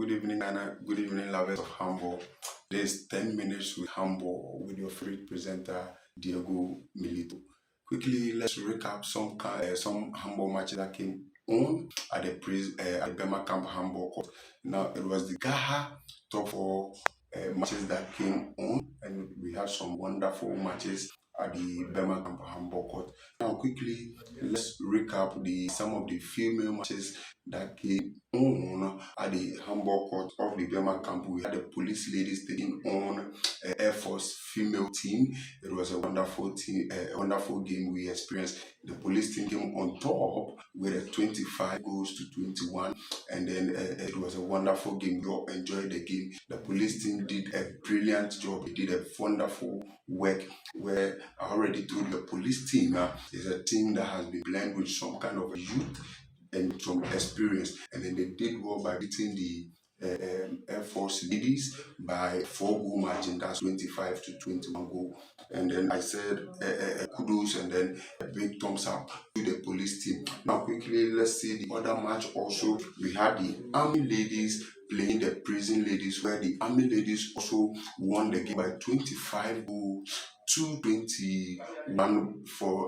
Good evening, Anna. Good evening, lovers of Handball. This 10 minutes with Handball with your favorite presenter, Diego Milito. Quickly, let's recap some Handball matches that came on at the Bema Camp Handball Court. Now, it was the GAHA top four matches that came on, and we had some wonderful matches at the Bema Camp Handball Court. Now, quickly, let's recap some of the female matches that came on at the Handball Court of the Bema Camp. We had the police ladies taking on Air Force female team. It was a wonderful team, a wonderful game we experienced. The police team came on top with a 25 goals to 21, and then it was a wonderful game. We all enjoyed the game. The police team did a brilliant job. They did a wonderful work. Where I already told you, the police team is a team that has been blended with some kind of a youth and some experience, and then they did well by beating the Air Force ladies by 4-goal margin. That's 25 to 21 goal. And then I said kudos and then a big thumbs up to the police team. Now quickly, let's see the other match. Also, we had the Army ladies playing the prison ladies, where the Army ladies also won the game by 25 goals to 21 for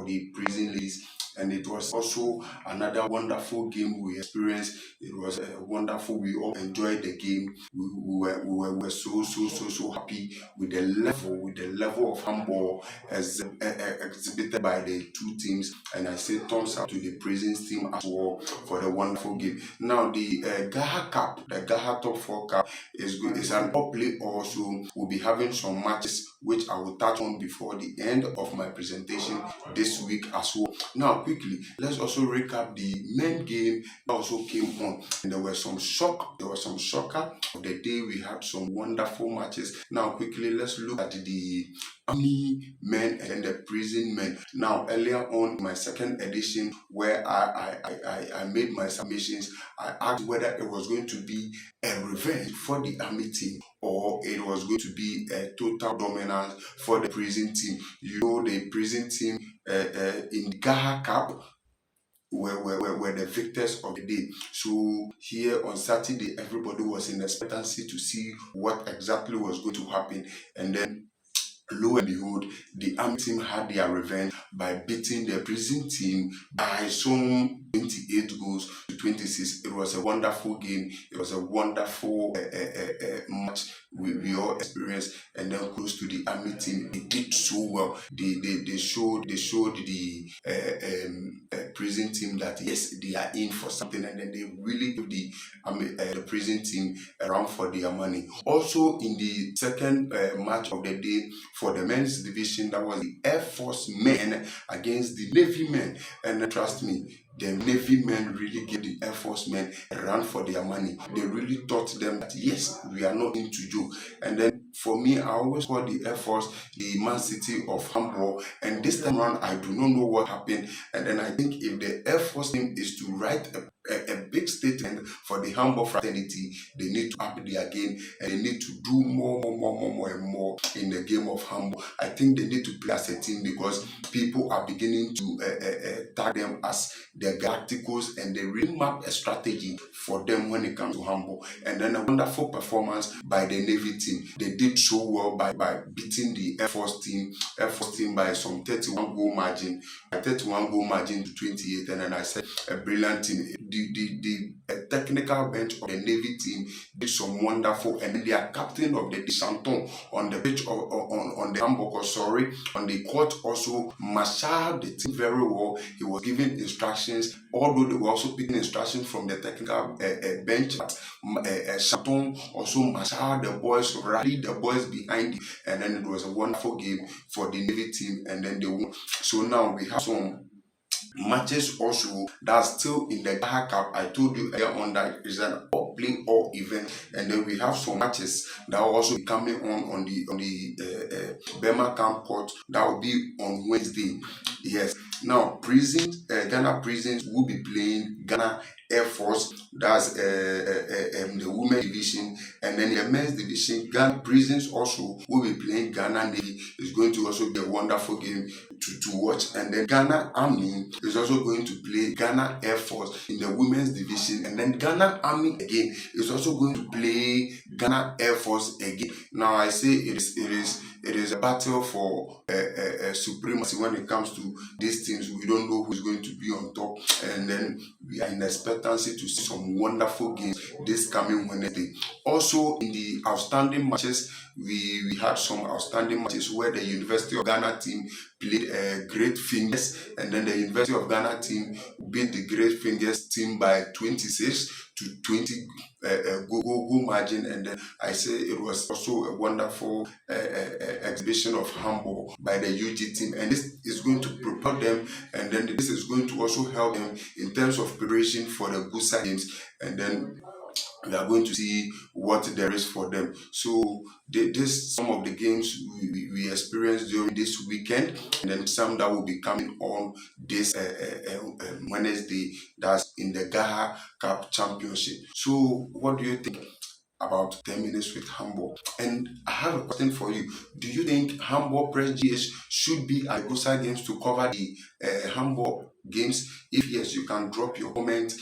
the prison ladies. And it was also another wonderful game we experienced. It was wonderful. We all enjoyed the game. We were so happy with the level of handball as exhibited by the two teams. And I say thumbs up to the prisons team as well for the wonderful game. Now the GAHA Cup, the GAHA Top 4 Cup is good. It's an up play also. We'll be having some matches which I will touch on before the end of my presentation this week as well. Now quickly, let's also recap the main game that also came on. And there was some shocker of the day. We had some wonderful matches. Now quickly, let's look at the Army men and the prison men. Now earlier on in my second edition, where I made my submissions, I asked whether it was going to be a revenge for the Army team or it was going to be a total dominance for the prison team. You know, the prison team in GAHA Cup were the victors of the day. So here on Saturday, everybody was in expectancy to see what exactly was going to happen. And then lo and behold, the Army team had their revenge by beating the prison team by some 28 goals to 26. It was a wonderful game. It was a wonderful match we all experienced. And then close to the Army team, they did so well. They showed the prison team that yes, they are in for something, and then they really give the prison team a run for their money. Also in the second match of the day for the men's division, that was the Air Force men against the Navy men. And trust me, the Navy men really gave the Air Force men a run for their money. They really taught them that yes, we are not into joke. And then for me, I always call the Air Force the Man City of Handball. And this time around, I do not know what happened. And then I think if the Air Force team is to write a big statement for the handball fraternity, they need to up their game and they need to do more and more in the game of handball. I think they need to play as a team because people are beginning to tag them as the Galacticos, and they really map a strategy for them when it comes to handball. And then a wonderful performance by the Navy team. They did so well by beating the Air Force team by some 31 goal margin to 28. And then I said a brilliant team. The technical bench of the Navy team did some wonderful, and their captain of the Chanton on the pitch on the handball court, on the court also marshaled the team very well. He was giving instructions, although they were also picking instructions from the technical bench. Chanton also marshaled the boys, rallied the boys behind him, and then it was a wonderful game for the Navy team, and then they won. So now we have some matches also that's still in the GAHA Cup. I told you earlier on that it's an all play all event, and then we have some matches that will also be coming on the Bema Camp Court. That will be on Wednesday. Yes. Now Ghana Prisons will be playing Ghana Air Force, that's the women division, and then the men's division, Ghana Prisons also will be playing Ghana Navy. It's going to also be a wonderful game to watch. And then Ghana Army is also going to play Ghana Air Force in the women's division, and then Ghana Army again is also going to play Ghana Air Force again. Now I say it is a battle for supremacy when it comes to these teams. We don't know who's going to be on top, and then we are in expectancy to see some wonderful games this coming Wednesday. Also, in the outstanding matches, we had some outstanding matches where the University of Ghana team played Great Fingers, and then the University of Ghana team beat the Great Fingers team by 26 to 20 goal margin. And then I say it was also a wonderful exhibition of handball by the UG team, and this is going to propel them, and then this is going to also help them in terms of preparation for the GUSA games, and then we are going to see what there is for them. So this some of the games we experienced during this weekend, and then some that will be coming on this Wednesday. That's in the GAHA Cup Championship. So what do you think about 10 minutes with Handball? And I have a question for you. Do you think Handball Press GH should be at Gusa Games to cover the Handball games? If yes, you can drop your comment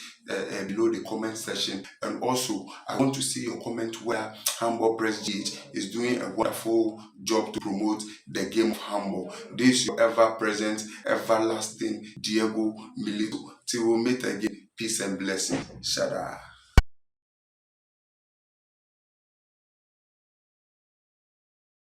below the comment section. And also, I want to see your comment where Handball Press GH is doing a wonderful job to promote the game of handball. This is your ever-present, everlasting Diego Milito. Till we meet again, peace and blessing. Shada.